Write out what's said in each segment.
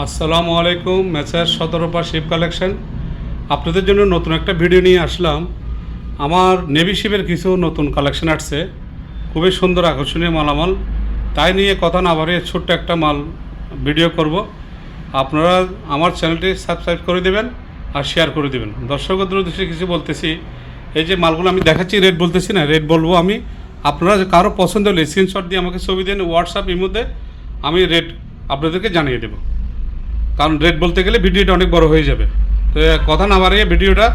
আসসালামু আলাইকুম, মেসার সতেরোপা sheep collection. আপনাদের জন্য নতুন একটা ভিডিও নিয়ে আসলাম। আমার নেভি শিপের কিছু নতুন কালেকশন আসছে, খুবই সুন্দর আকর্ষণীয় মালামাল। তাই নিয়ে কথা না বাড়িয়ে ছোট্ট একটা মাল ভিডিও করব। আপনারা আমার চ্যানেলটি সাবস্ক্রাইব করে দেবেন আর শেয়ার করে দেবেন। দর্শকদের উদ্দেশ্যে কিছু বলতেছি, এই যে মালগুলো আমি দেখাচ্ছি, রেট বলতেছি না, রেট বলবো আমি। আপনারা কারো পছন্দ হলে স্ক্রিনশট দিয়ে আমাকে ছবি দেন হোয়াটসঅ্যাপ মধ্যে, আমি রেট আপনাদেরকে জানিয়ে দেবো। কারণ রেট বলতে গেলে ভিডিওটা অনেক বড় হয়ে যাবে। তো কথা না বাড়িয়ে ভিডিওটা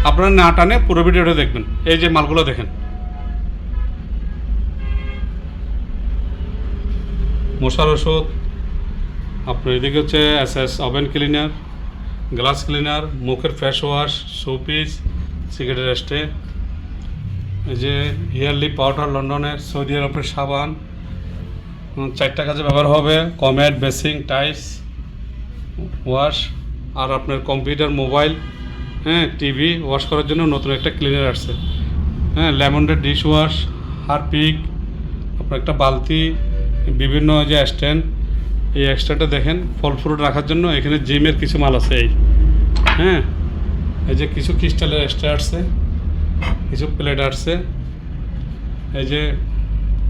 আপনারা না টানে পুরো ভিডিওটা দেখবেন। এই যে মালগুলো দেখেন, মশার ওষুধ, আপনার এদিকে হচ্ছে SS oven cleaner, glass cleaner, মুখের ফেস ওয়াশ, শোপিস, সিগারেট স্টে, এই যে ইয়ারলি পাউডার, লন্ডনের সৌদি আরবের সাবান, 4টা কাজে ব্যবহার হবে, কমেট, বেসিং, টাইস ওয়াশ, আর আপনার কম্পিউটার, মোবাইল, টিভি ওয়াশ করার জন্য নতুন একটা ক্লিনার আসছে। লেমন্ডের ডিশ ওয়াশ, হারপিক, আপনার একটা বালতি, বিভিন্ন যে স্ট্যান্ড, এই স্ট্যান্ডটা দেখেন ফল ফ্রুট রাখার জন্য। এখানে জিমের কিছু মাল আছে। এই যে কিছু ক্রিস্টালের স্ট্যান্ড আসছে, কিছু প্লেট আসছে। এই যে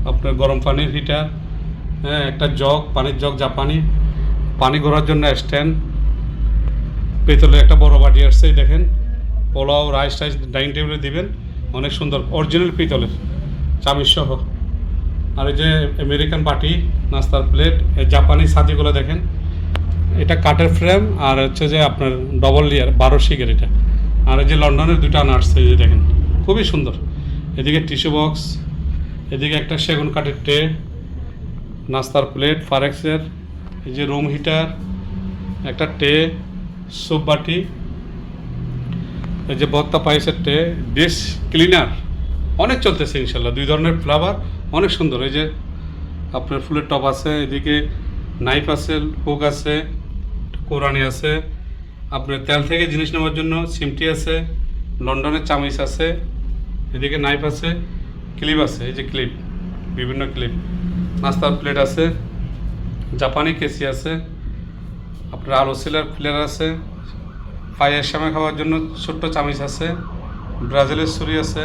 আপনার গরম পানির হিটার, একটা জগ, পানির জগ, জাপানি পানি ঘোরার জন্য স্ট্যান্ড, পেতলের একটা বড় বাটি আসছে। দেখেন পোলাও, রাইস টাইস ডাইনিং টেবিলে দিবেন, অনেক সুন্দর, অরিজিনাল পিতলের, চামিচ সহ। আর এই যে আমেরিকান বাটি, নাস্তার প্লেট, এই জাপানি ছাতিগুলো দেখেন, এটা কাঠের ফ্রেম, আর হচ্ছে যে আপনার ডবল লেয়ার 12 শিকের এটা। আর এই যে লন্ডনের 2টা আনা আসছে, এই যে দেখেন খুবই সুন্দর। এদিকে টিস্যু বক্স, এদিকে একটা সেগুন কাঠের ট্রে, নাস্তার প্লেট ফারেক্সের, এই যে রুম হিটার, একটা ট্রে, সুপ বাটি, এই যে বত্তা পাইসের ট্রে, ডিশ ক্লিনার, অনেক চলতেছে ইনশাল্লাহ। 2 ধরনের ফ্লেভার, অনেক সুন্দর। এই যে আপনার ফুলের টপ আছে, এদিকে নাইফ আছে, হুক আছে, কোরানি আছে, আপনার তেল থেকে জিনিস নেওয়ার জন্য সিমটি আছে, লন্ডনের চামিচ আছে, এদিকে নাইফ আছে, ক্লিপ আছে, এই যে ক্লিপ, বিভিন্ন ক্লিপ, নাস্তার প্লেট আছে, জাপানি কেসি আছে, আপনার আলো সিলার ফ্লেয়ার আছে, পায়ের সময় খাওয়ার জন্য ছোট্ট চামিচ আছে, ব্রাজিলের ছুরি আছে,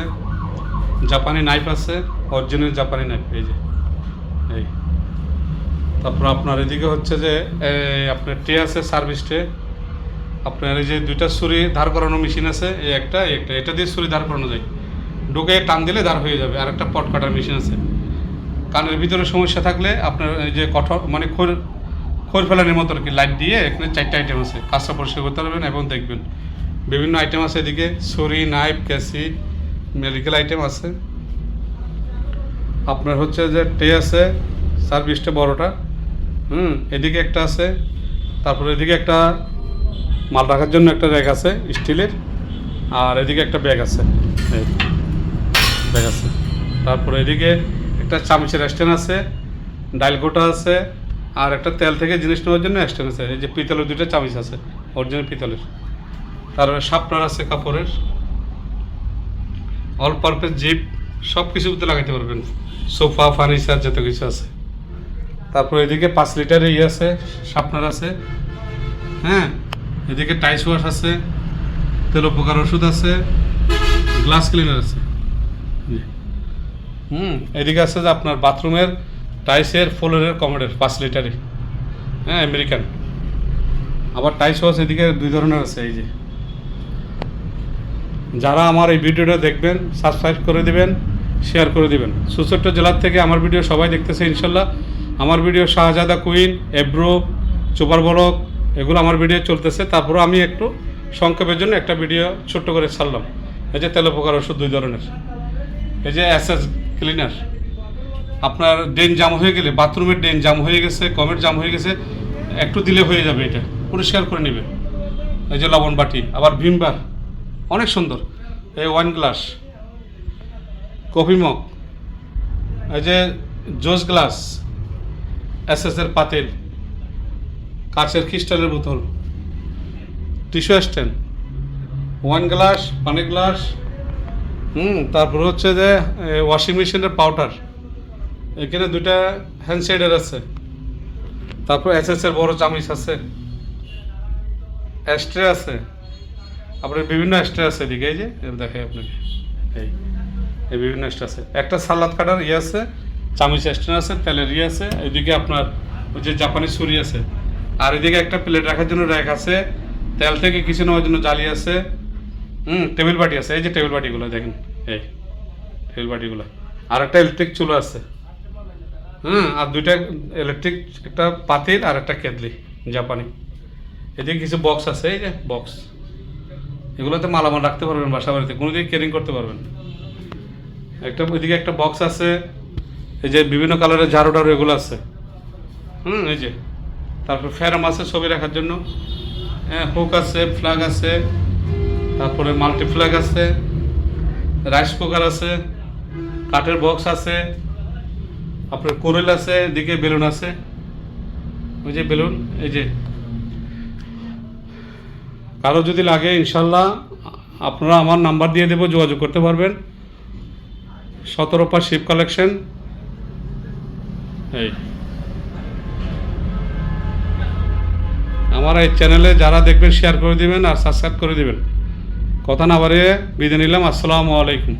জাপানি নাইফ আছে, অরিজিনাল জাপানি নাইফ, এই যে এই। তারপর আপনার এদিকে হচ্ছে যে আপনার ট্রে আছে, সার্ভিস ট্রে, আপনার এই যে 2টা ছুরি ধার করানো মেশিন আছে, এই একটা এটা দিয়ে ছুরি ধার করানো যায়, ঢুকে টান দিলে ধার হয়ে যাবে। আর একটা পট কাটার মেশিন আছে। কানের ভিতরে সমস্যা থাকলে আপনার এই যে কঠোর মানে খোর ফেলানোর মতো আর কি, লাইট দিয়ে এখানে 4টা আইটেম আছে, কাজটা পরিষ্কার করতে পারবেন এবং দেখবেন বিভিন্ন আইটেম আছে। এদিকে ছুরি, নাইফ, ক্যাসি, মেডিকেল আইটেম আছে। আপনার হচ্ছে যে ট্রে আছে, সার্ভিসটা বড়টা, এদিকে একটা আছে। তারপরে এদিকে একটা মাল রাখার জন্য একটা র্যাক আছে স্টিলের, আর এদিকে একটা ব্যাগ আছে, ব্যাগ আছে। তারপরে এদিকে একটা চামচের স্ট্যান্ড আছে, ডাইল গোটা আছে, আর একটা তেল থেকে জিনিস নেওয়ার জন্য স্ট্যান্ড আছে। এই যে পিতলের 2টা চামচ আছে, অরিজিনাল পিতলের। তারপরে শার্পনার আছে কাপড়ের, অল পারপাস জিপ, সব কিছুতে লাগাইতে পারবেন, সোফা, ফার্নিচার, যত কিছু আছে। তারপর এদিকে 5 লিটারের আছে, শার্পনার আছে, এদিকে টাইস ওয়াশ আছে, তেল উপকার ওষুধ আছে, গ্লাস ক্লিনার আছে। এদিকে আছে যে আপনার বাথরুমের টাইসের, ফ্লোরের, কমোডের 5 লিটারে, আমেরিকান। আবার টাইস ওয়াশ এদিকে 2 ধরনের আছে। এই যে যারা আমার এই ভিডিওটা দেখবেন সাবস্ক্রাইব করে দিবেন, শেয়ার করে দিবেন। সুচট্ট জেলার থেকে আমার ভিডিও সবাই দেখতেছে ইনশাল্লাহ। আমার ভিডিও শাহজাদা, কুইন, এব্রো, চোপার বলক, এগুলো আমার ভিডিও চলতেছে। তারপরে আমি একটু সংক্ষেপের জন্য একটা ভিডিও ছোট্ট করে ছাড়লাম। এই যে তেল উপকার ওষুধ 2 ধরনের। এই যে এসএস ক্লিনার, আপনার ড্রেন জাম হয়ে গেলে, বাথরুমের ড্রেন জাম হয়ে গেছে, কমেট জাম হয়ে গেছে, একটু দিলে হয়ে যাবে, এটা পরিষ্কার করে নেবে। এই যে লবণ বাটি, আবার ভিমবার, অনেক সুন্দর। এই ওয়াইন গ্লাস, কফি মগ, এই যে জুস গ্লাস, এসএসের পাতিল, কাচের ক্রিস্টালের বোতল, টিস্যু স্ট্যান্ড, ওয়াইন গ্লাস, পানি গ্লাস, তারপর হচ্ছে যে ওয়াশিং মেশিনের পাউডার, এখানে 2টা হ্যান্ড সাইডার আছে। তারপর এসএসের বড় চামিচ আছে, অ্যাস্ট্রে আছে, আপনার বিভিন্ন অ্যাস্ট্রে আছে এদিকে, এই যে দেখাই আপনাকে, এই এই বিভিন্ন অ্যাস্ট্রে আছে, একটা সালাদ কাটার ইয়ে আছে, চামিচ অ্যাস্ট্রে আছে, তেলের ইয়ে আছে, এদিকে আপনার ওই যে জাপানি ছুরি আছে, আর এদিকে একটা প্লেট রাখার জন্য র্যাক আছে, তেল থেকে কিছু নেওয়ার জন্য জালি আছে, টেবিল বাটি আছে, এই যে টেবিল বাটিগুলো দেখেন, এই টেবিল বাটিগুলো, আর একটা ইলেকট্রিক চুলা আছে, আর দুইটা ইলেকট্রিক, একটা পাতিল আর একটা কেটলি জাপানি। এদিকে কিছু বক্স আছে, এই যে বক্স, এগুলোতে মালামাল রাখতে পারবেন বাসা বাড়িতে, কোনো দিকে ক্যারিং করতে পারবেন। একটা ওইদিকে একটা বক্স আছে, এই যে বিভিন্ন কালারের ঝাড়ু টাড়ু এগুলো আছে, এই যে, তারপর ফ্যারাম আছে ছবি রাখার জন্য, হ্যাঁ, হুক আছে, ফ্ল্যাগ আছে, তারপরে মাল্টি ফ্ল্যাগ আছে, রাইস কুকার আছে, কাঠের বক্স আছে, আপনার কোরেল আছে, এদিকে বেলুন আছে, ওই যে বেলুন, এই যে, কারো যদি লাগে ইনশাল্লাহ আপনারা আমার নাম্বার দিয়ে দেবো, যোগাযোগ করতে পারবেন। 17 শিপ কালেকশন। এই আমার এই চ্যানেলে যারা দেখবেন শেয়ার করে দিবেন আর সাবস্ক্রাইব করে দিবেন। কথা না বাড়িয়ে বিদায় নিলাম। আসসালামু আলাইকুম।